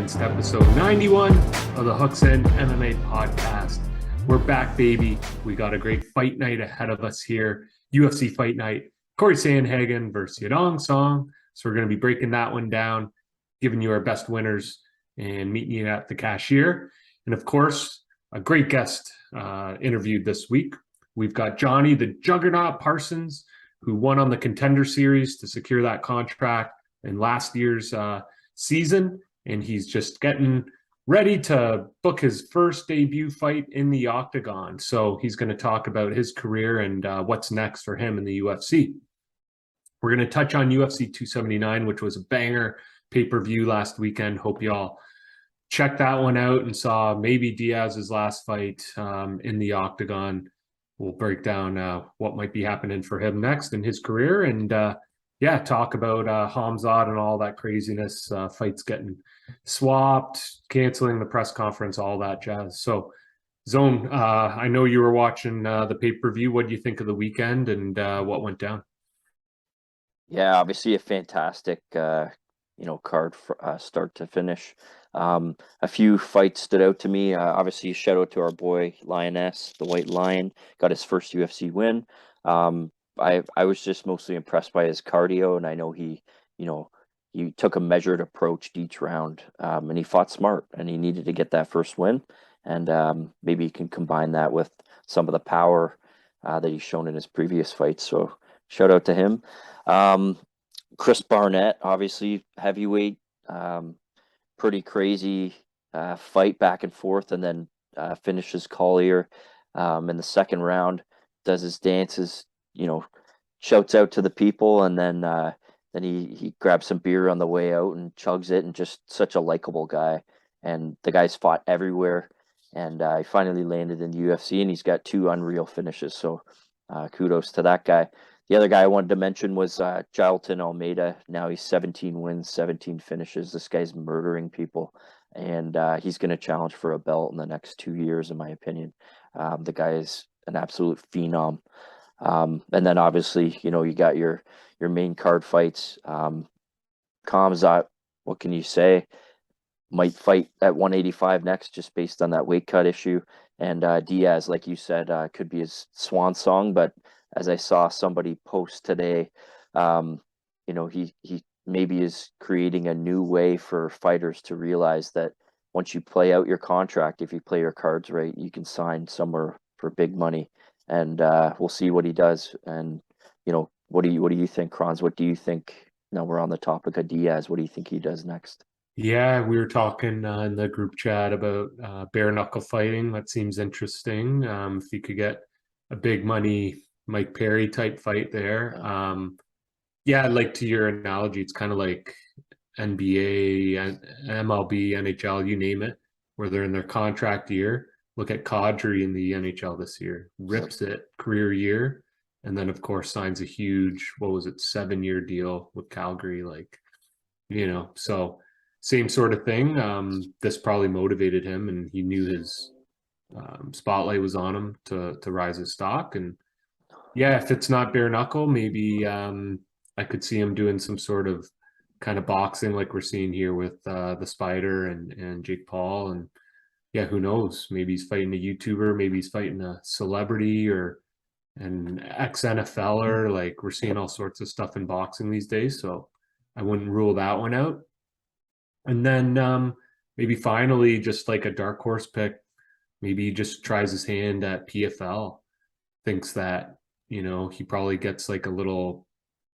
It's episode 91 of the Hooks End MMA podcast. We're back, baby. We got a great fight night ahead of us here. UFC fight night. Corey Sandhagen versus Yadong Song. So we're going to be breaking that one down, giving you our best winners, and meeting you at the cashier. And of course, a great guest interviewed this week. We've got Jonny, the Juggernaut Parsons, who won on the Contender Series to secure that contract in last year's season, and he's just getting ready to book his first debut fight in the octagon. So he's going to talk about his career and what's next for him in the UFC. We're going to touch on UFC 279, which was a banger pay-per-view last weekend. Hope y'all checked that one out and saw maybe Diaz's last fight in the octagon. We'll break down what might be happening for him next in his career, and talk about Hamzat and all that craziness, fights getting swapped, canceling the press conference, all that jazz. So, Zone, I know you were watching the pay-per-view. What do you think of the weekend and what went down? Yeah, obviously a fantastic, card for, start to finish. A few fights stood out to me. Obviously, shout out to our boy Lioness, the White Lion, got his first UFC win. I was just mostly impressed by his cardio, and I know he took a measured approach to each round, and he fought smart, and he needed to get that first win, and maybe he can combine that with some of the power that he's shown in his previous fights. So shout out to him. Chris Barnett, obviously heavyweight, pretty crazy fight back and forth, and then finishes Collier in the second round, does his dances, shouts out to the people, and then he grabs some beer on the way out and chugs it, and just such a likable guy. And the guy's fought everywhere, and he finally landed in the UFC, and he's got two unreal finishes. So kudos to that guy. The other guy I wanted to mention was Jailton Almeida. Now he's 17 wins, 17 finishes. This guy's murdering people, and he's going to challenge for a belt in the next 2 years, in my opinion. The guy is an absolute phenom. And then obviously, you got your main card fights. Khamzat, what can you say? Might fight at 185 next, just based on that weight cut issue. And Diaz, like you said, could be his swan song. But as I saw somebody post today, he maybe is creating a new way for fighters to realize that once you play out your contract, if you play your cards right, you can sign somewhere for big money. And we'll see what he does. And what do you think, Kronz? What do you think? Now we're on the topic of Diaz. What do you think he does next? Yeah, we were talking in the group chat about bare knuckle fighting. That seems interesting. If you could get a big money Mike Perry type fight there. Like to your analogy, it's kind of like NBA, MLB, NHL, you name it, where they're in their contract year. Look at Kadri in the NHL this year, rips it, career year, and then of course signs a huge, 7-year deal with Calgary. So same sort of thing. This probably motivated him, and he knew his spotlight was on him to rise his stock. And yeah, if it's not bare knuckle, maybe I could see him doing some sort of kind of boxing like we're seeing here with the Spider and Jake Paul. And yeah, who knows? Maybe he's fighting a YouTuber, maybe he's fighting a celebrity or an ex-NFLer. Like, we're seeing all sorts of stuff in boxing these days, so I wouldn't rule that one out. And then maybe finally, just like a dark horse pick, maybe he just tries his hand at PFL, thinks that he probably gets like a little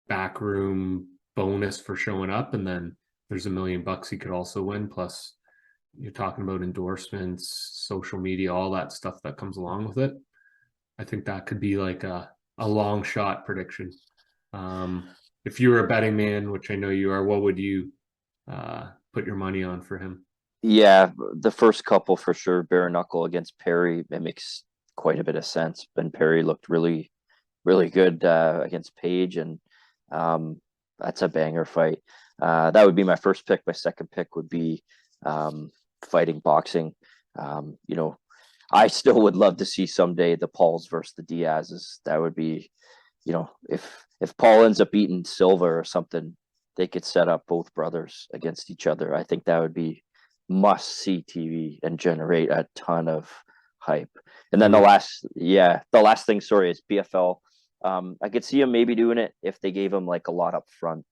backroom bonus for showing up, and then there's $1 million he could also win. Plus, you're talking about endorsements, social media, all that stuff that comes along with it. I think that could be like a long shot prediction. If you were a betting man, which I know you are, what would you put your money on for him? Yeah, the first couple for sure. Bare knuckle against Perry, it makes quite a bit of sense. Ben Perry looked really, really good against Page, and that's a banger fight. That would be my first pick. My second pick would be fighting boxing. I still would love to see someday the Pauls versus the Diazes. That would be, if Paul ends up beating Silva or something, they could set up both brothers against each other. I think that would be must see TV and generate a ton of hype. And then Agree. the last thing, sorry, is PFL. I could see him maybe doing it if they gave him like a lot up front.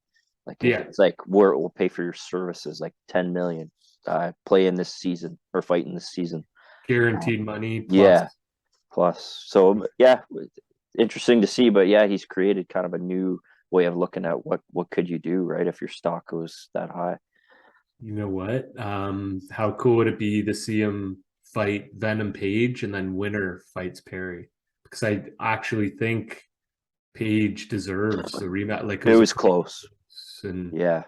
Like if Yeah, it's like we'll pay for your services, like 10 million, play in this season or fight in this season. guaranteed money plus. Yeah, plus. So yeah, interesting to see. But yeah, he's created kind of a new way of looking at what could you do, right? If your stock goes that high. You know what? How cool would it be to see him fight Venom Page and then winner fights Perry? Because I actually think Page deserves the rematch. Like it It was a was close. and Yeah.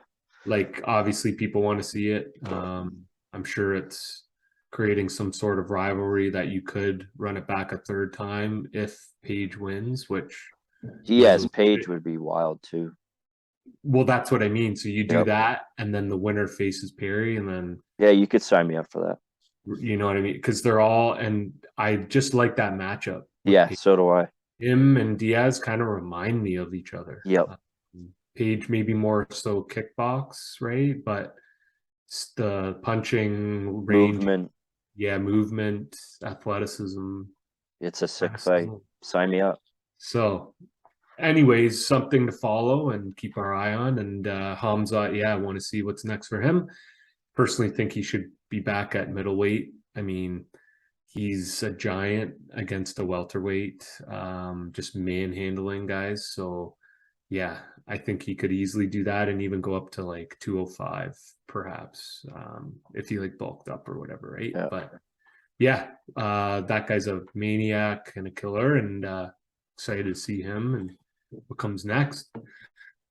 like obviously people want to see it. I'm sure it's creating some sort of rivalry that you could run it back a third time if Page wins, which wins Yes, a Page would be wild too. well, that's what I mean. So you do Yep. that, and then the winner faces Perry, and then Yeah, you could sign me up for that. you know what I mean? Because they're all, and I just like that matchup with Yeah, so do I. him and Diaz kind of remind me of each other. Yep. Page maybe more so kickbox, right? But the punching range, Movement. yeah, movement, athleticism, It's a sick fight. excellent. Sign me up. So, anyways, something to follow and keep our eye on. And Hamza, yeah, I want to see what's next for him. Personally, think he should be back at middleweight. I mean, he's a giant against a welterweight, just manhandling guys. So, yeah, I think he could easily do that and even go up to like 205, perhaps, if he like bulked up or whatever, right? Yeah. But yeah, that guy's a maniac and a killer, and excited to see him and what comes next.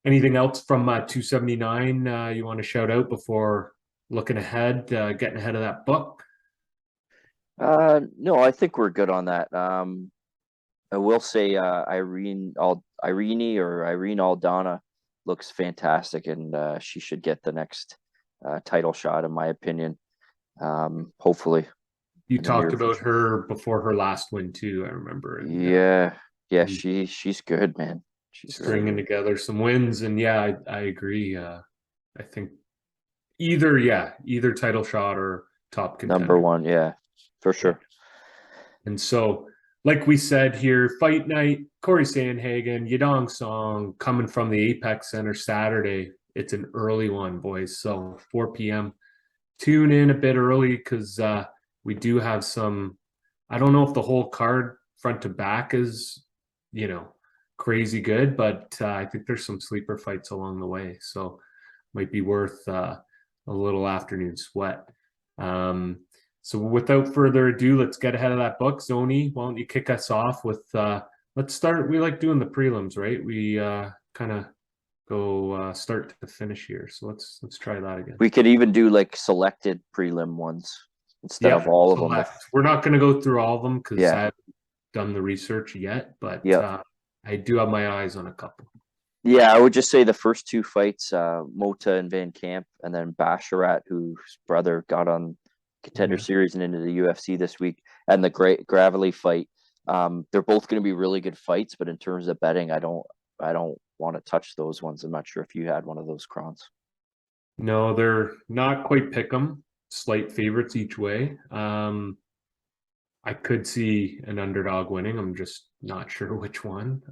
Anything else from 279 you want to shout out before looking ahead, getting ahead of that book? No, I think we're good on that. I will say Irene Aldana looks fantastic, and she should get the next title shot, in my opinion. Hopefully You in the near talked about future. her before her last win too, I remember, and Yeah, yeah, she's good, man. She's really stringing good. together some wins. And yeah, I agree. I think either title shot or top Number contender. one, yeah, for Yeah. sure. And so, like we said here, fight night, Corey Sandhagen, Yadong Song coming from the Apex Center Saturday. It's an early one, boys. So 4 p.m. Tune in a bit early because we do have some. I don't know if the whole card front to back is, you know, crazy good, but I think there's some sleeper fights along the way. So might be worth a little afternoon sweat. Um, so without further ado, let's get ahead of that book. Zoni, why don't you kick us off with let's start. We like doing the prelims, right? We kind of go start to finish here. So let's try that again. We could even do like selected prelim ones instead of Yeah, all of them. select. We're not going to go through all of them because I Yeah, haven't done the research yet, but yep. I do have my eyes on a couple. Yeah, I would just say the first two fights, Mota and Van Camp, and then Basharat, whose brother got on Contender Yeah. Series and into the UFC this week, and the Great Gravely fight. They're both going to be really good fights, but in terms of betting, I don't want to touch those ones. I'm not sure if you had one of those crons. No, they're not quite pick 'em. Slight favorites each way. I could see an underdog winning. I'm just not sure which one.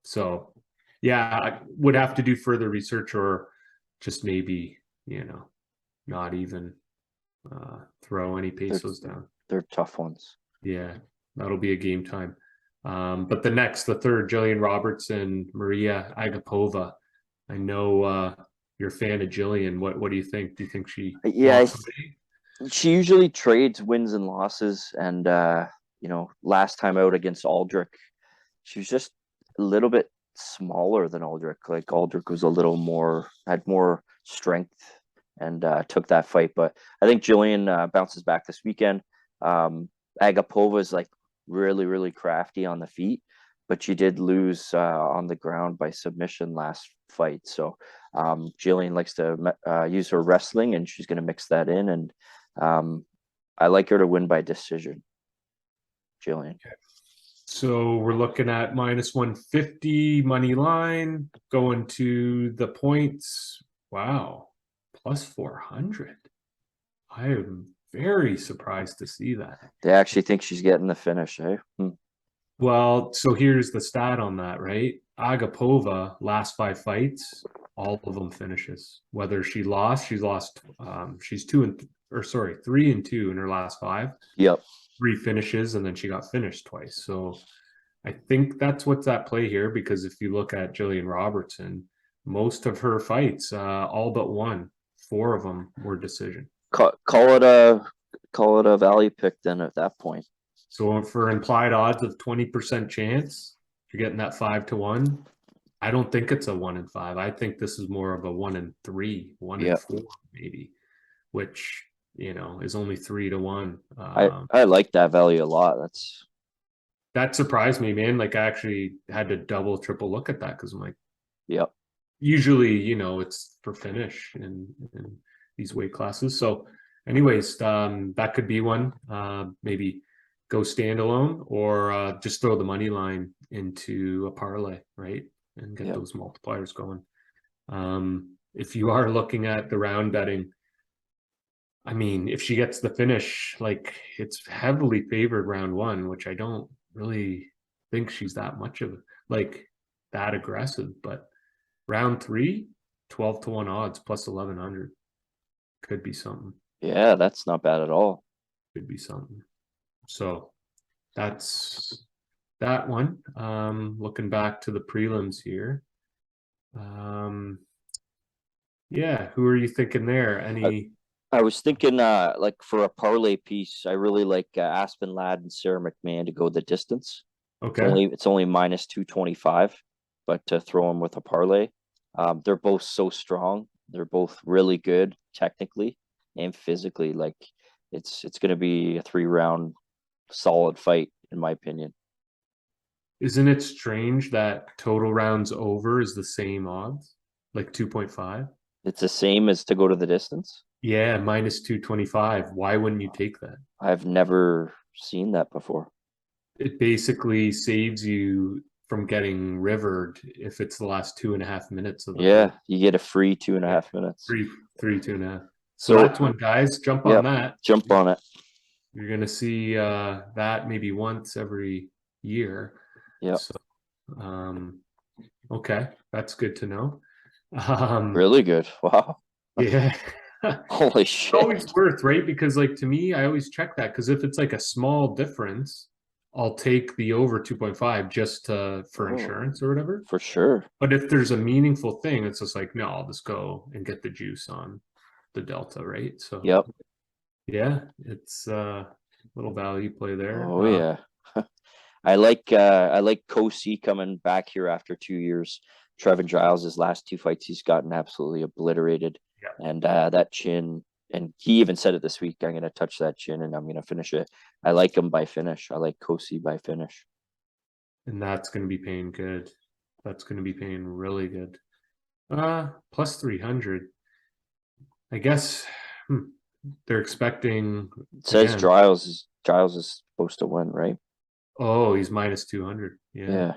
So, yeah, I would have to do further research or just maybe, not even throw any They're pesos down. they're tough ones. Yeah, that'll be a game time. But the third, Jillian Robertson, Maria Agapova. I know you're a fan of Jillian. What do you think? Do you think she Yeah, walks away? she usually trades wins and losses, and last time out against Aldrich, she was just a little bit smaller than Aldrich. Like Aldrich was a little more had more strength and took that fight. But I think Jillian bounces back this weekend. Agapova is like really, really crafty on the feet, but she did lose on the ground by submission last fight. So Jillian likes to use her wrestling, and she's going to mix that in. And I like her to win by decision, Jillian. So we're looking at minus 150 money line going to the points. Wow, plus 400. I am very surprised to see that. They actually think she's getting the finish, eh? Well, so here's the stat on that, right? Agapova, last 5 fights, all of them finishes. Whether she's lost. She's 3-2 in her last 5. Yep. 3 finishes, and then she got finished twice. So I think that's what's at play here. Because if you look at Jillian Robertson, most of her fights, all but one, 4 of them were decision. Call it a value pick then at that point. So for implied odds of 20% chance, you're getting that 5-1. I don't think it's a 1 in 5. I think this is more of a 1 in 3, 1 in 4, maybe, which is only 3-1. I like that value a lot. That surprised me, man. Like, I actually had to double, triple look at that because I'm like, yep. Usually, it's for finish in these weight classes. So, anyways, that could be one. Maybe go standalone or just throw the money line into a parlay, right? And get those multipliers going. If you are looking at the round betting, I mean, if she gets the finish, like, it's heavily favored round 1, which I don't really think she's that much of that aggressive. But round 3, 12-1 odds plus 1100 could be something. Yeah, that's not bad at all. Could be something. So that's that one. Looking back to the prelims here. Yeah, who are you thinking there? I was thinking like for a parlay piece, I really like Aspen Ladd and Sarah McMahon to go the distance. Okay. It's only minus 225, but to throw them with a parlay. They're both so strong. They're both really good technically and physically. Like it's going to be a 3-round solid fight in my opinion. Isn't it strange that total rounds over is the same odds, like 2.5? It's the same as to go to the distance. Yeah, minus 225. Why wouldn't you take that? I've never seen that before. It basically saves you from getting rivered if it's the last 2.5 minutes of the Yeah, fight. you get a free 2.5 minutes. Three, 2.5. So So that's one, guys. Jump on that. Jump on it. You're gonna see that maybe once every year. Yeah. So, okay, that's good to know. Really good. Wow. Yeah. Holy shit. It's always worth, right? Because, like, to me, I always check that, because if it's like a small difference, I'll take the over 2.5 just for insurance or whatever. For sure. But if there's a meaningful thing, it's just like, no, I'll just go and get the juice on the delta, right? So yeah, it's a little value play there. Oh yeah. I like Kosi coming back here after 2 years. Trevin Giles, his last 2 fights, he's gotten absolutely obliterated. Yeah. And that chin, and he even said it this week, I'm going to touch that chin and I'm going to finish it. I like him by finish. I like Kosi by finish. And that's going to be paying good. That's going to be paying really good. Plus 300. I guess they're expecting. It says Giles is supposed to win, right? Oh, he's minus 200. Yeah.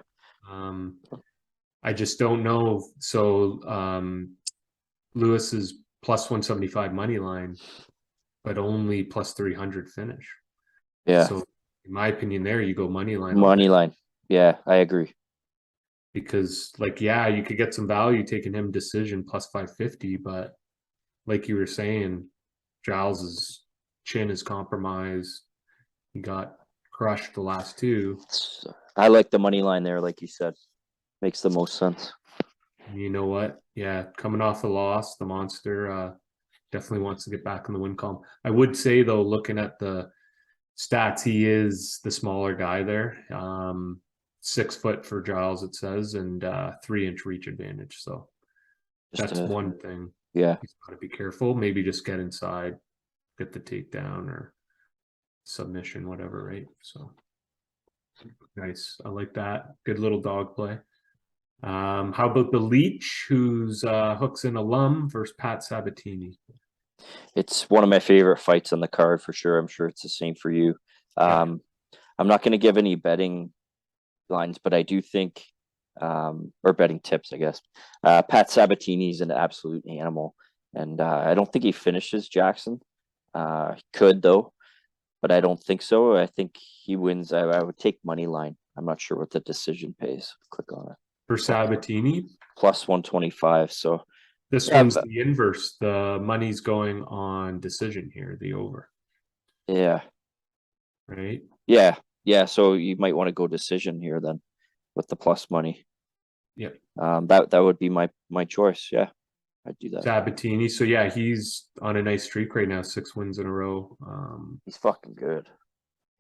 I just don't know. So Lewis is plus 175 money line, but only plus 300 finish. Yeah. So in my opinion, there you go money line. Money line. Yeah, I agree. Because, like, yeah, you could get some value taking him decision plus 550, but like you were saying, Giles's chin is compromised. He got crushed the last 2. I like the money line there, like you said. Makes the most sense. You know what? Yeah, coming off a loss, the monster definitely wants to get back in the win column. I would say, though, looking at the stats, he is the smaller guy there. 6 foot for Giles, it says, and 3-inch reach advantage. So that's one thing. Yeah. He's got to be careful. Maybe just get inside, get the takedown or submission, whatever, right? So nice. I like that. Good little dog play. How about the Leech, who's hooks an alum versus Pat Sabatini? It's one of my favorite fights on the card for sure. I'm sure it's the same for you. I'm not going to give any betting lines, but I do think, or betting tips, I guess. Pat Sabatini is an absolute animal, and I don't think he finishes Jackson. Could though, but I don't think so. I think he wins. I would take money line. I'm not sure what the decision pays. Click on it. For Sabatini, Plus 125. So this yeah, one's the inverse. The money's going on decision here, the over, yeah, right? yeah. So you might want to go decision here then with the plus money. Yep. That would be my choice. Yeah, I'd do that. Sabatini. So yeah, he's on a nice streak right now, 6 wins in a row. He's fucking good.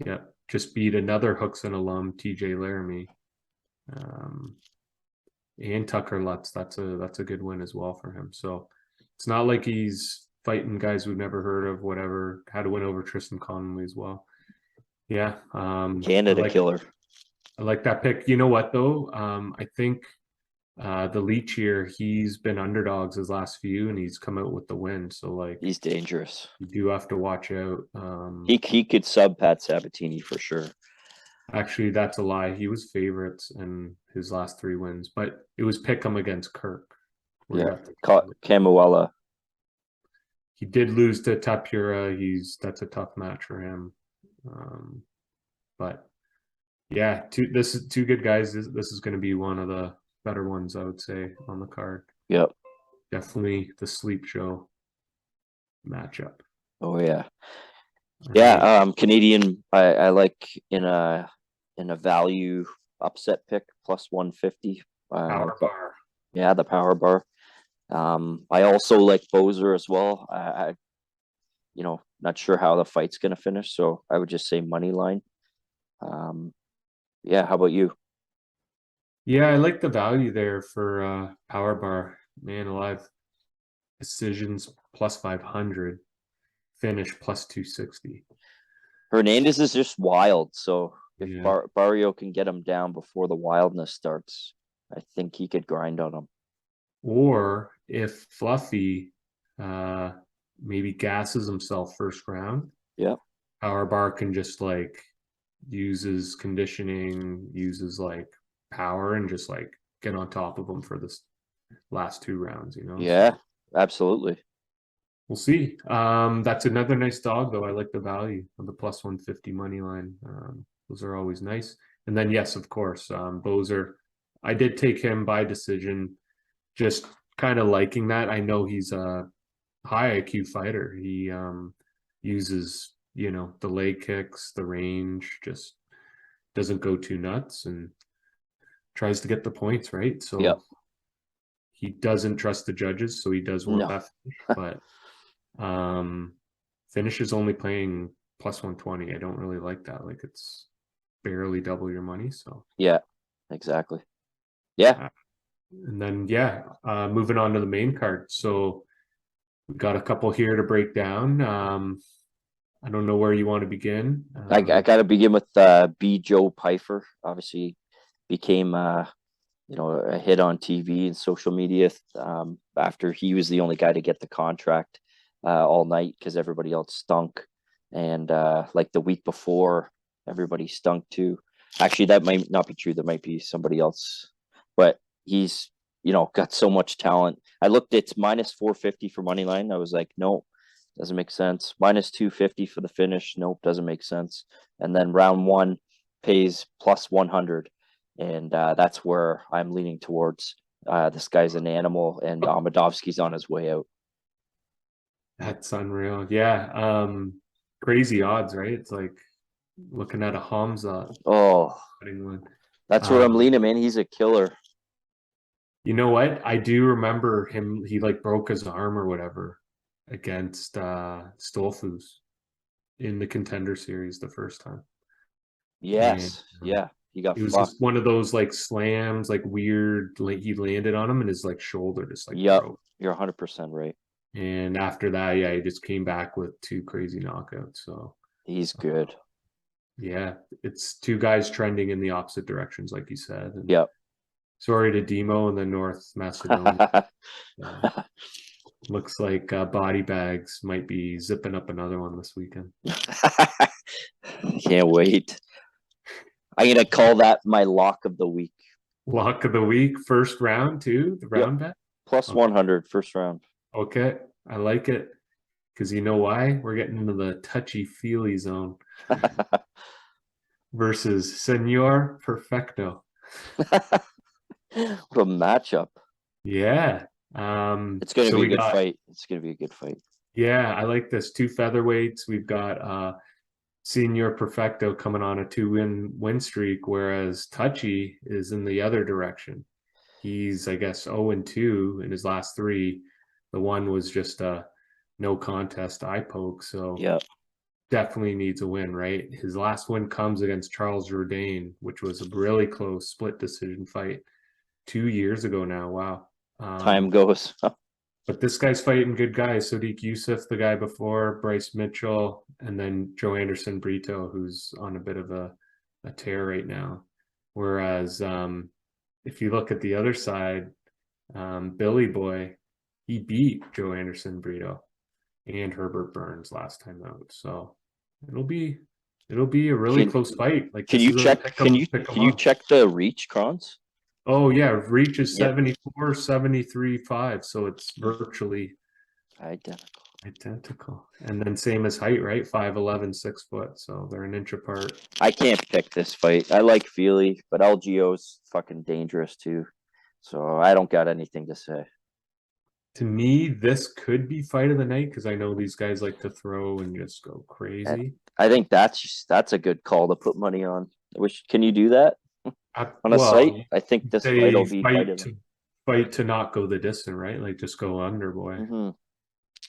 Yeah, just beat another Hookson alum, TJ Laramie. And Tucker Lutz. That's a good win as well for him. So it's not like he's fighting guys we've never heard of, whatever. Had to win over Tristan Connolly as well. Yeah. Canada killer. I like that pick. You know what though? I think the Leech here, he's been underdogs his last few and he's come out with the win. So like he's dangerous. You do have to watch out. He could sub Pat Sabatini for sure. Actually, that's a lie. He was favorites in his last 3 wins, but it was Pick'em against Kirk. Yeah, Camuella. He did lose to Tapura. That's a tough match for him. But yeah, this is 2 good guys. This is going to be one of the better ones, I would say, on the card. Yep. Definitely the sleep show matchup. Oh yeah. Yeah, Canadian I like in a value upset pick plus 150. Power bar. Yeah, the power bar. I also like Bozer as well. I not sure how the fight's gonna finish, so I would just say money line. Yeah, how about you? Yeah, I like the value there for power bar. Man alive. Decisions plus 500. Finish plus 260. Hernandez is just wild, so if Yeah. Barrio can get him down before the wildness starts, I think he could grind on him. Or if Fluffy maybe gasses himself first round, Yeah. Power bar can just like uses conditioning, uses like power, and just like get on top of him for this last 2 rounds, you know? Yeah, So absolutely. we'll see. That's another nice dog, though. I like the value of the plus 150 money line. Those are always nice. And then, yes, of course, Bozer. I did take him by decision, just kind of liking that. I know he's a high IQ fighter. He uses, the leg kicks, the range, just doesn't go too nuts and tries to get the points, right? So Yep. he doesn't trust the judges, so he does want No. that finish, but finish is only paying plus 120. I don't really like that. Like it's barely double your money. So Yeah, exactly. Yeah. And then moving on to the main card. So we got a couple here to break down. I don't know where you want to begin. I got to begin with B. Joe Pfeiffer. Obviously, became a hit on TV and social media after he was the only guy to get the contract all night because everybody else stunk. And like the week before, everybody stunk too. Actually, that might not be true. There might be somebody else, but he's got so much talent. I looked, it's minus 450 for money line. I was like, no, doesn't make sense. Minus 250 for the finish. Nope, doesn't make sense. And then round 1 pays plus 100. And that's where I'm leaning towards. This guy's an animal, and Amadovsky's on his way out. That's unreal. Yeah. Crazy odds, right? It's like looking at a Hamza. Oh, that's where I'm leaning, man. He's a killer. You know what? I do remember him. He like broke his arm or whatever against Stolfus in the Contender Series the first time. Yes. Yeah. He got it was just one of those like slams, like weird, like he landed on him and his like shoulder just like broke. You're 100% right. And after that, yeah, he just came back with 2 crazy knockouts. So he's good. Yeah, it's 2 guys trending in the opposite directions, like you said. And yep. Sorry to Demo in the North Macedonia. Looks like Body Bags might be zipping up another one this weekend. Can't wait. I'm gonna call that my lock of the week. Lock of the week, first round too, the round bet? Plus 100 first round. Okay, I like it. because you know why? We're getting into the touchy-feely zone versus Senor Perfecto. What a matchup. Yeah. It's going to So be a we good got, fight. It's going to be a good fight. yeah, I like this. Two featherweights. We've got Senor Perfecto coming on a 2-win streak, whereas Touchy is in the other direction. He's, I guess, 0-2 in his last three. The one was just a no contest eye poke. So Yeah. definitely needs a win, right? His last win comes against Charles Jourdain, which was a really close split decision fight 2 years ago now. Wow. Time goes. But this guy's fighting good guys. Sodiq Yusuff, the guy before, Bryce Mitchell, and then Joe Anderson Brito, who's on a bit of a tear right now. Whereas if you look at the other side, Billy Boy, he beat Joe Anderson Brito and Herbert Burns last time out. So it'll be a really Can close fight. Like can this you is a check? pick 'em Can you pick 'em can you up. check the reach, Crons? Oh yeah, reach is Yep. 74, 73.5. So it's virtually Identical. identical. And then same as height, right? 5'11", 6 foot. So they're an inch apart. I can't pick this fight. I like Feely, but LGO's fucking dangerous too. So I don't got anything to say. To me, this could be fight of the night because I know these guys like to throw and just go And crazy. I think that's a good call to put money on. Can you do that on a Well, site? I think this fight they will be fight of the. fight to not go the distance, right? Like just go under, boy. Mm-hmm.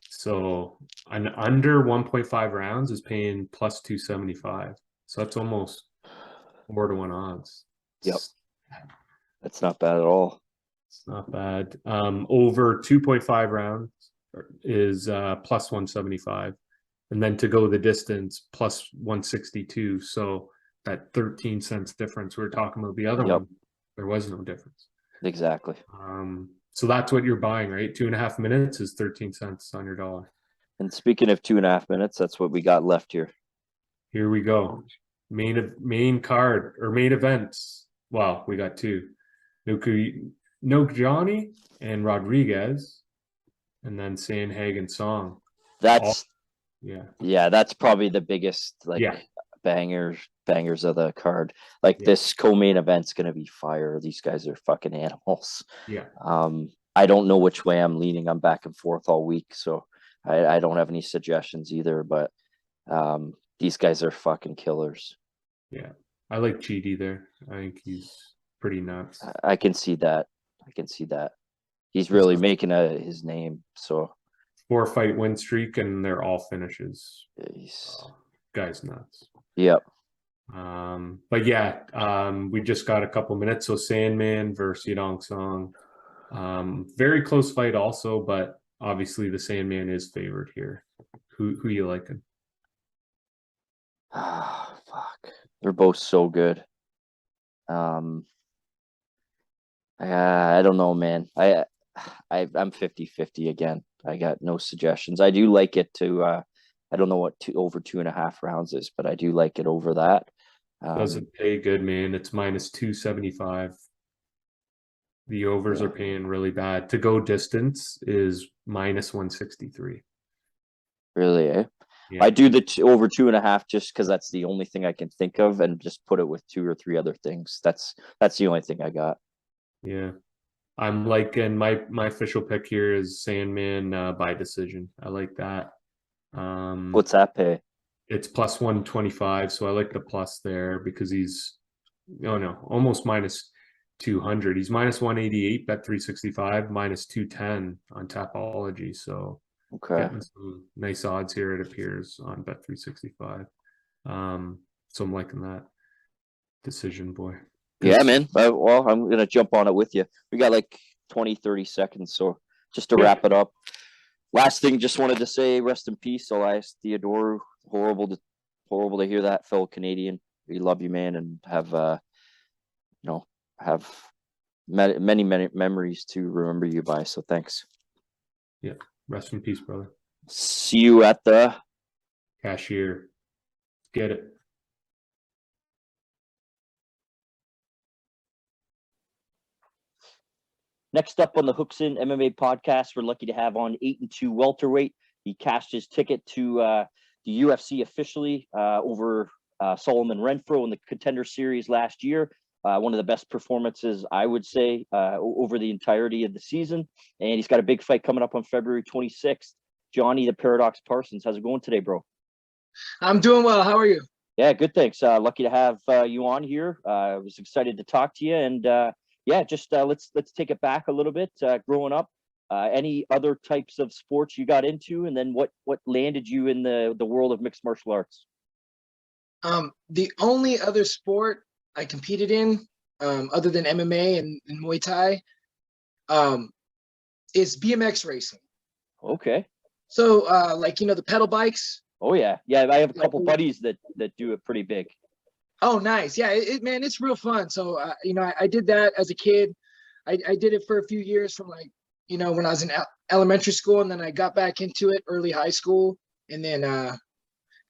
So an under 1.5 rounds is paying plus 275. So that's almost 4-1 odds. Yep, that's not bad at all. It's not bad. Over 2.5 rounds is plus 175. And then to go the distance, plus 162. So that 13 cents difference we were talking about the other Yep, one, there was no difference. exactly. So that's what you're buying, right? 2.5 minutes is 13 cents on your dollar. And speaking of 2.5 minutes, that's what we got left here. Here we go. Main card or main events. Well, we got two. Jonny and Rodriguez, and then Sandhagen Song. That's Yeah. that's probably the biggest Yeah. bangers of the card. Like Yeah. this co-main event's gonna be fire. These guys are fucking animals. Yeah. I don't know which way I'm leaning. I'm back and forth all week, so I don't have any suggestions either. But these guys are fucking killers. Yeah. I like GD there. I think he's pretty nuts. I can see that. I can see that. He's really making his name. So 4-fight win streak, and they're all finishes. he's Guy's nuts. Yep. But yeah, we just got a couple minutes. So Sandman versus Yidong Song. Very close fight also, but obviously the Sandman is favored here. Who you liking? Ah, fuck. They're both so good. I don't know, man. I'm 50-50 again. I got no suggestions. I do like it to I don't know what over 2.5 rounds is, but I do like it over that. Doesn't pay good, man. It's minus 275. The overs are paying really bad. To go distance is minus 163. Really, eh? Yeah. I do the over 2.5 just because that's the only thing I can think of, and just put it with 2 or 3 other things. That's the only thing I got. Yeah. I'm liking my official pick here is Sandman by decision. I like that. What's that pay? It's plus 125, so I like the plus there because he's almost minus 200. He's minus 188 bet 365, minus 210 on Tapology. So getting some nice odds here, it appears, on bet 365. So I'm liking that decision, boy. Yeah, man. Well, I'm gonna jump on it with you. We got like 20-30 seconds, so just to wrap it up. Last thing, just wanted to say, rest in peace, Elias Theodore. Horrible to hear that, fellow Canadian. We love you, man, and have have many memories to remember you by. So thanks. Yeah, rest in peace, brother. See you at the cashier. Get it. Next up on the Hooks In MMA podcast, we're lucky to have on 8-2 welterweight he cashed his ticket to the UFC officially over Solomon Renfro in the Contender Series last year. One of the best performances, I would say, over the entirety of the season. And he's got a big fight coming up on February 26th. Jonny, the Paradox Parsons. How's it going today, bro? I'm doing well. How are you? Yeah, good, thanks. Lucky to have you on here. I was excited to talk to you. And yeah, just let's take it back a little bit. Growing up, any other types of sports you got into, and then what landed you in the world of mixed martial arts? The only other sport I competed in, other than MMA and Muay Thai, is BMX racing. Okay. So, like, the pedal bikes. Oh yeah, I have a couple buddies that do it pretty big. Oh, nice. Yeah, man, it's real fun. So, I did that as a kid. I did it for a few years from like, when I was in elementary school, and then I got back into it early high school. And then,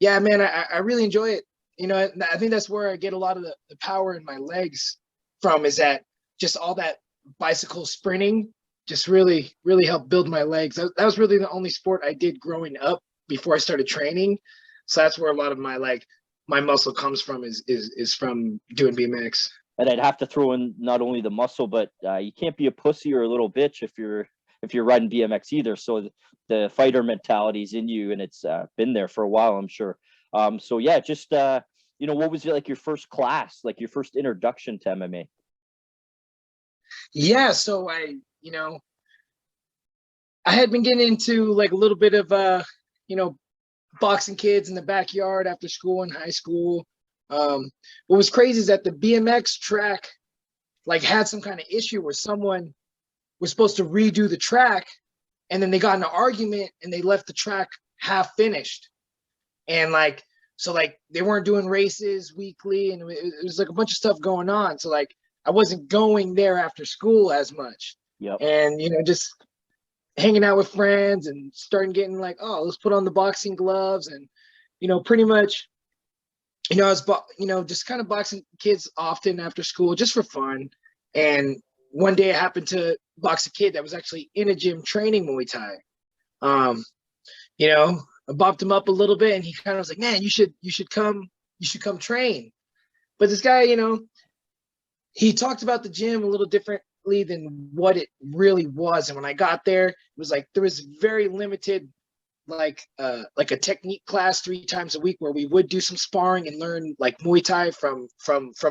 yeah, man, I really enjoy it. I think that's where I get a lot of the power in my legs from, is that just all that bicycle sprinting just really, really helped build my legs. That was really the only sport I did growing up before I started training. So that's where a lot of my muscle comes from, is from doing BMX. And I'd have to throw in not only the muscle, but you can't be a pussy or a little bitch if you're riding BMX either. So the fighter mentality is in you, and it's been there for a while, I'm sure. So yeah, just what was it like your first class, like your first introduction to MMA? Yeah, so I had been getting into like a little bit of boxing kids in the backyard after school in high school. What was crazy is that the BMX track like had some kind of issue where someone was supposed to redo the track, and then they got in an argument and they left the track half finished. And so they weren't doing races weekly, and it was like a bunch of stuff going on. So like I wasn't going there after school as much. Yep. And just hanging out with friends and starting getting like, oh, let's put on the boxing gloves, and pretty much I was just kind of boxing kids often after school just for fun. And one day I happened to box a kid that was actually in a gym training Muay Thai. I bopped him up a little bit, and he kind of was like, man, you should come train. But this guy, he talked about the gym a little differently than what it really was. And when I got there, it was like there was very limited like a technique class 3 times a week where we would do some sparring and learn like Muay Thai from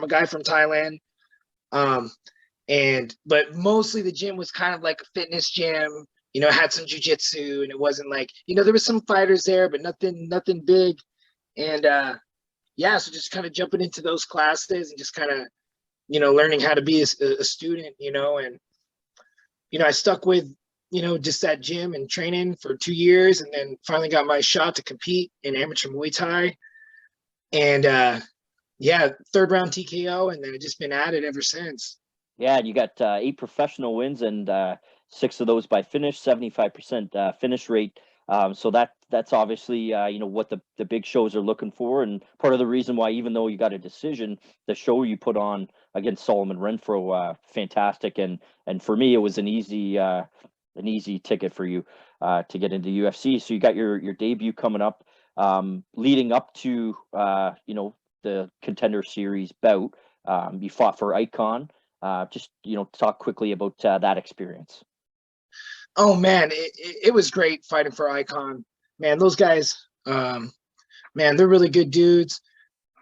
a guy from Thailand. But mostly the gym was kind of like a fitness gym. It had some jujitsu, and it wasn't like, there was some fighters there, but nothing big. And yeah, so just kind of jumping into those classes and just kind of, learning how to be a student, and, I stuck with, just that gym and training for 2 years, and then finally got my shot to compete in amateur Muay Thai. And yeah, 3rd round TKO, and then I've just been at it ever since. Yeah, and you got 8 professional wins, and 6 of those by finish, 75% finish rate. So that's obviously what the big shows are looking for, and part of the reason why, even though you got a decision, the show you put on against Solomon Renfro, fantastic. And for me, it was an easy ticket for you to get into UFC. So you got your debut coming up, leading up to the Contender Series bout. You fought for Icon. Just talk quickly about that experience. Oh man, it was great fighting for Icon. Man, those guys, man, they're really good dudes.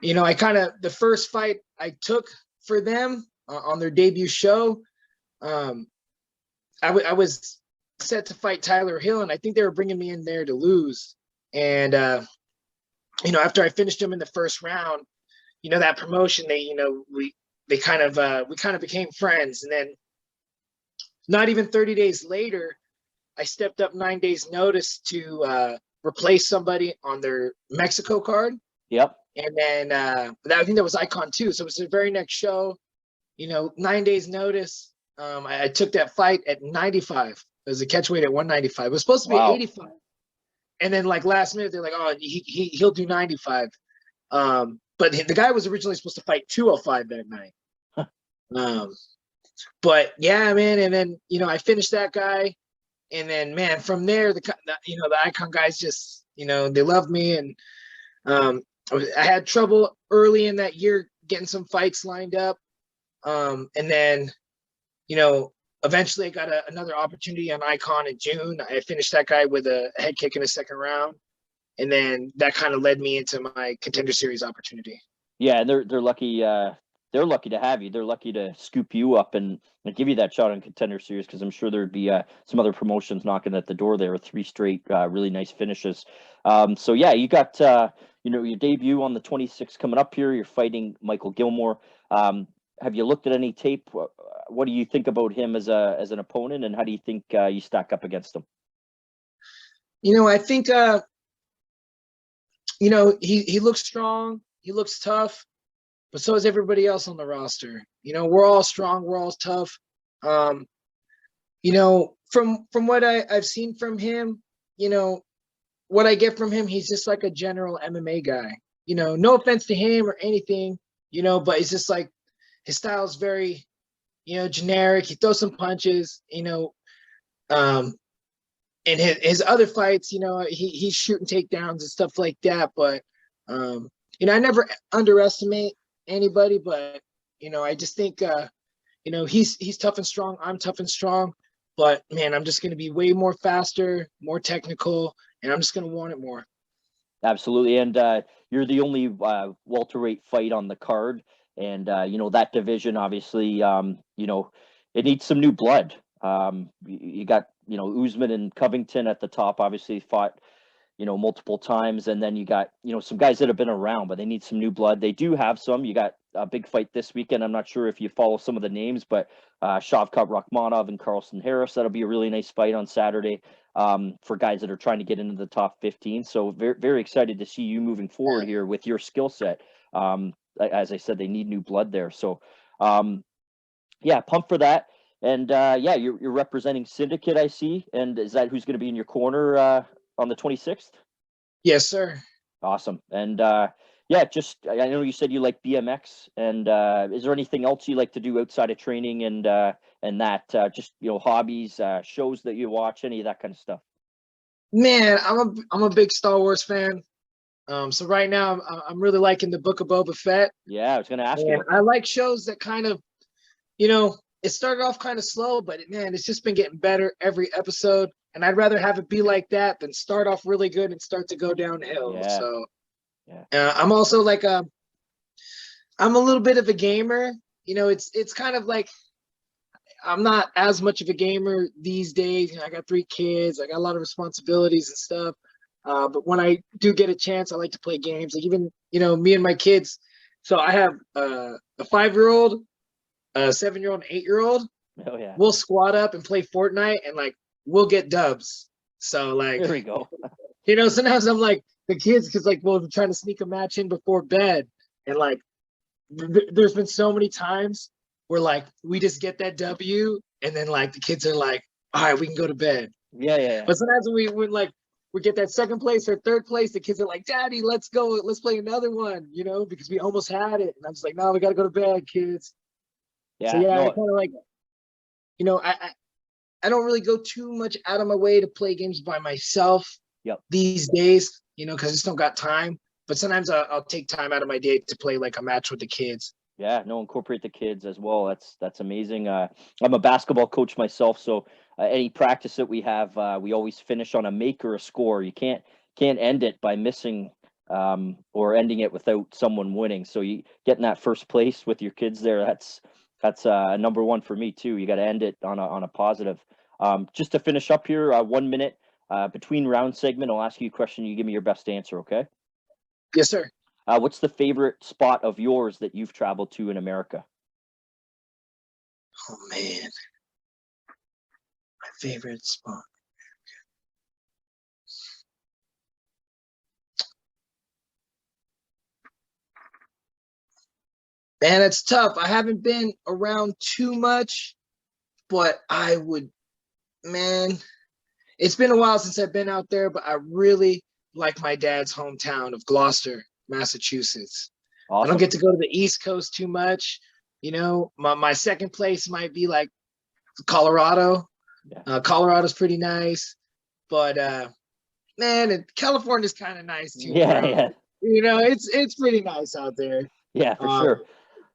The first fight I took for them on their debut show, I was set to fight Tyler Hill, and I think they were bringing me in there to lose. And after I finished him in the first round, that promotion, we kind of became friends. And then not even 30 days later, I stepped up 9 days notice to replace somebody on their Mexico card. Yep. And then I think that was Icon too. So it was the very next show, 9 days notice. I took that fight at 95. It was a catch weight at 195. It was supposed to be 85. And then like last minute, they're like, oh, he'll do 95. But the guy was originally supposed to fight 205 that night. But yeah, man. And then, I finished that guy. And then, man, from there, the Icon guys just, they loved me. And I had trouble early in that year getting some fights lined up. And then, eventually I got another opportunity on Icon in June. I finished that guy with a head kick in the second round. And then that kind of led me into my Contender Series opportunity. Yeah, and they're lucky. They're lucky to have you. They're lucky to scoop you up and give you that shot on Contender Series, because I'm sure there'd be some other promotions knocking at the door there with 3 straight really nice finishes. So yeah, you got your debut on the 26th coming up here. You're fighting Michael Gilmore. Have you looked at any tape? What do you think about him as an opponent, and how do you think you stack up against him? I think he looks strong. He looks tough, but so is everybody else on the roster. We're all strong. We're all tough. From what I've seen from him, what I get from him, he's just like a general MMA guy. No offense to him or anything, but it's just like his style is very, generic. He throws some punches, in his other fights, he's shooting takedowns and stuff like that. But I never underestimate anybody, but I just think he's tough and strong. I'm tough and strong, but man, I'm just gonna be way more faster, more technical, and I'm just gonna want it more. Absolutely, and you're the only welterweight fight on the card, and that division obviously, it needs some new blood. You got Usman and Covington at the top, obviously fought multiple times, and then you got some guys that have been around, but they need some new blood. They do have some. You got a big fight this weekend. I'm not sure if you follow some of the names, but Shavkat Rakhmonov and Carlson Harris, that'll be a really nice fight on Saturday for guys that are trying to get into the top 15. So very, very excited to see you moving forward here with your skill set. As I said, they need new blood there. So yeah, pumped for that. And yeah, you're representing Syndicate, I see. And is that who's going to be in your corner on the 26th? Yes, sir. Awesome. And yeah, I know you said you like BMX, and is there anything else you like to do outside of training and that just hobbies, shows that you watch, any of that kind of stuff? Man, I'm a big Star Wars fan. So right now I'm really liking the Book of Boba Fett. Yeah, I was going to ask you. I like shows that kind of, it started off kind of slow, but man, it's just been getting better every episode. And I'd rather have it be like that than start off really good and start to go downhill. Yeah. So yeah. I'm also like I'm a little bit of a gamer. It's kind of like I'm not as much of a gamer these days. I got 3 kids. I got a lot of responsibilities and stuff. But when I do get a chance, I like to play games. Like even, me and my kids. So I have a 5-year-old, a 7-year-old, and 8-year-old. Oh yeah. We'll squad up and play Fortnite, and like we'll get dubs. So like there we go. Sometimes I'm like the kids, because like we're trying to sneak a match in before bed, and like there's been so many times where like we just get that W, and then like the kids are like, all right, we can go to bed. Yeah. But sometimes when like we get that 2nd place or 3rd place, the kids are like, Daddy, let's go, let's play another one, because we almost had it. And I'm just like, no, we got to go to bed, kids. Yeah. So yeah, I kind of like, I don't really go too much out of my way to play games by myself these days, because I just don't got time. But sometimes I'll take time out of my day to play like a match with the kids. Yeah, no, incorporate the kids as well. That's amazing. I'm a basketball coach myself, so any practice that we have, we always finish on a make or a score. You can't end it by missing or ending it without someone winning. So you getting that first place with your kids there, that's number one for me too. You got to end it on a positive. Just to finish up here, 1 minute between round segment, I'll ask you a question. You give me your best answer, okay? Yes, sir. What's the favorite spot of yours that you've traveled to in America? Oh man, my favorite spot. Man, it's tough. I haven't been around too much, but I would, man, it's been a while since I've been out there, but I really like my dad's hometown of Gloucester, Massachusetts. Awesome. I don't get to go to the East Coast too much. My 2nd place might be like Colorado, Yeah. Colorado's pretty nice, but man, California's kind of nice too, Yeah, bro. yeah. You know, it's pretty nice out there. Yeah, for sure.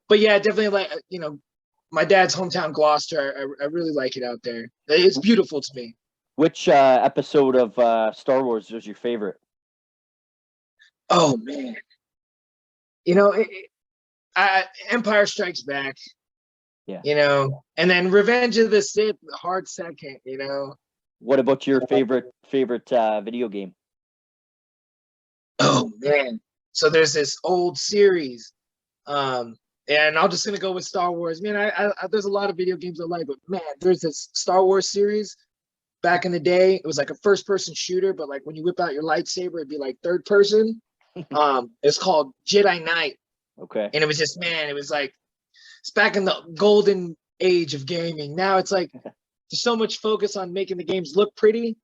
But yeah, definitely like, my dad's hometown, Gloucester. I really like it out there. It's beautiful to me. Which episode of Star Wars was your favorite? Oh man, Empire Strikes Back. Yeah. And then Revenge of the Sith, hard second. What about your favorite video game? Oh man, so there's this old series, and I'm just gonna go with Star Wars. Man, I there's a lot of video games I like, but man, there's this Star Wars series. Back in the day, it was like a first-person shooter, but like when you whip out your lightsaber, it'd be like third person. It's called Jedi Knight. Okay. And it was just, man, it's back in the golden age of gaming. Now it's like there's so much focus on making the games look pretty,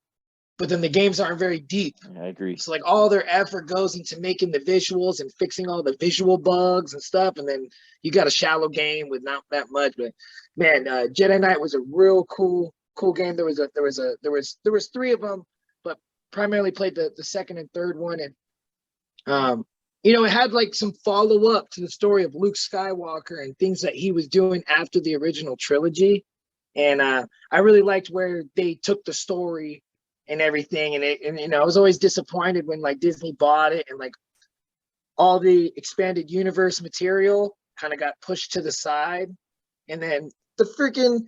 but then the games aren't very deep. Yeah, I agree. So like all their effort goes into making the visuals and fixing all the visual bugs and stuff, and then you got a shallow game with not that much. But man, Jedi Knight was a real cool game. There was three of them, but primarily played the second and third one, and it had like some follow up to the story of Luke Skywalker and things that he was doing after the original trilogy, and I really liked where they took the story and everything, and I was always disappointed when like Disney bought it and like all the expanded universe material kind of got pushed to the side, and then the freaking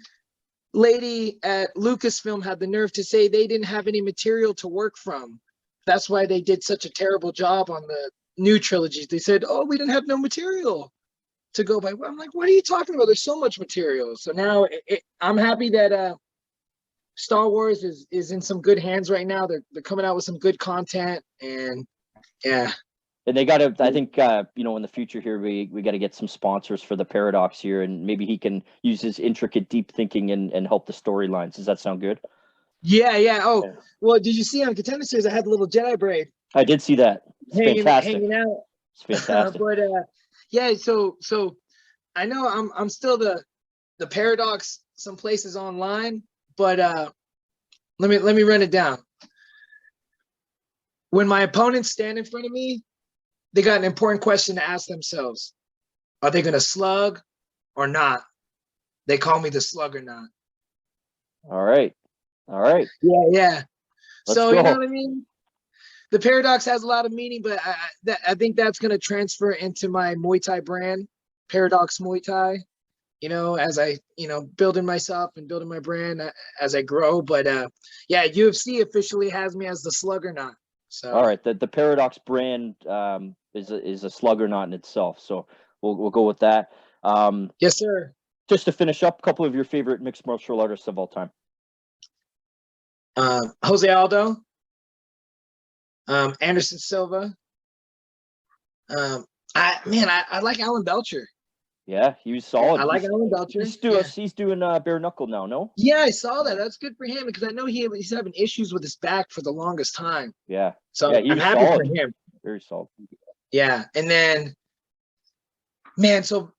lady at Lucasfilm had the nerve to say they didn't have any material to work from. That's why they did such a terrible job on the new trilogies. They said, "Oh, we didn't have no material to go by." I'm like, "What are you talking about? There's so much material." So now I'm happy that Star Wars is in some good hands right now. They're coming out with some good content, and yeah. And they got to, I think, in the future here, we got to get some sponsors for the Paradox here, and maybe he can use his intricate, deep thinking and help the storylines. Does that sound good? Yeah. Oh, yeah. Well, did you see on Contender Series, I had the little Jedi braid. I did see that. It's fantastic. Hanging out. It's fantastic. But yeah, so I know I'm still the Paradox some places online, but let me run it down. When my opponents stand in front of me, they got an important question to ask themselves. Are they going to slug or not? They call me the Sluggernaut. All right. Yeah. Let's So, go. you know what I mean? The Paradox has a lot of meaning, but I think that's going to transfer into my Muay Thai brand, Paradox Muay Thai, as I, building myself and building my brand as I grow. But yeah, UFC officially has me as the Sluggernaut. So all right, the Paradox brand is a Sluggernaut in itself. So we'll go with that. Yes, sir. Just to finish up, a couple of your favorite mixed martial artists of all time. Jose Aldo, Anderson Silva. I like Alan Belcher. Yeah, he was solid. I like Alan Belcher. He's doing bare knuckle now, no? Yeah, I saw that. That's good for him because I know he's having issues with his back for the longest time. Yeah. So yeah, I'm happy for him. Very solid. Yeah, and then, man, so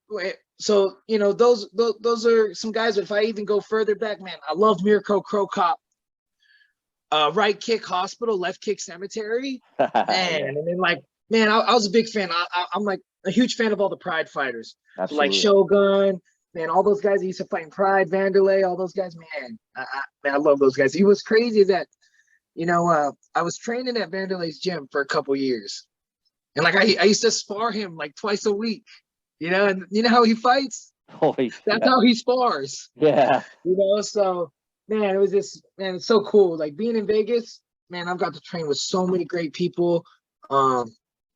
those are some guys. If I even go further back, man, I love Mirko Cro Cop. Right kick hospital, left kick cemetery. Man, and then man, I was a big fan. I'm like a huge fan of all the Pride fighters. So like Shogun, man, all those guys that used to fight in Pride, Vanderlei, all those guys, man, I love those guys. He was crazy that, I was training at Vanderlei's gym for a couple years. And like I used to spar him like twice a week, and you know how he fights? That's how he spars. Yeah. So man, it was just, man, it's so cool. Like being in Vegas, man, I've got to train with so many great people.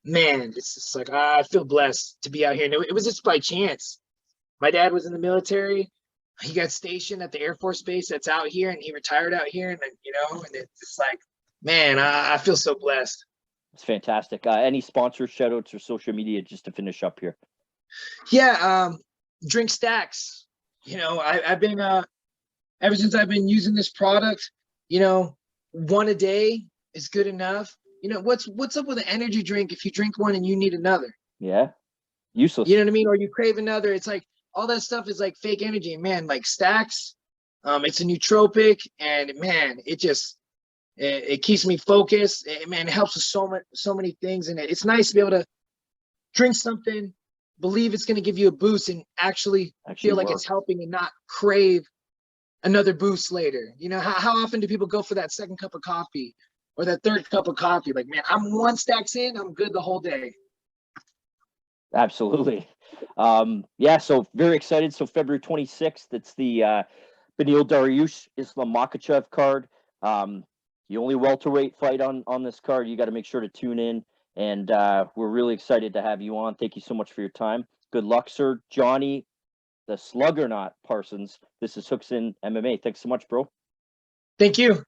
Man, it's just like I feel blessed to be out here. And it was just by chance. My dad was in the military. He got stationed at the Air Force Base that's out here, and he retired out here. And then, and it's just like, man, I feel so blessed. It's fantastic. Any sponsors, shout outs, or social media just to finish up here? Yeah, Drink Stacks. I've been ever since I've been using this product, one a day is good enough. What's up with an energy drink if you drink one and you need another? Yeah. Useless. You know what I mean? Or you crave another. It's like all that stuff is like fake energy. Man, like Stacks, It's a nootropic, and man, it keeps me focused. Man, it helps with so many things, and it's nice to be able to drink something, believe it's going to give you a boost, and actually feel like it's helping, and not crave another boost later. You know, how often do people go for that second cup of coffee or that third cup of coffee? Like, man, I'm 1 stacks in, I'm good the whole day. Absolutely. Yeah, so very excited. So February 26th, it's the Beneil Dariush Islam Makhachev card. The only welterweight fight on this card. You got to make sure to tune in, and we're really excited to have you on. Thank you so much for your time. Good luck, sir. Jonny, the Sluggernaut Parsons. This is Hooks in MMA. Thanks so much, bro. Thank you.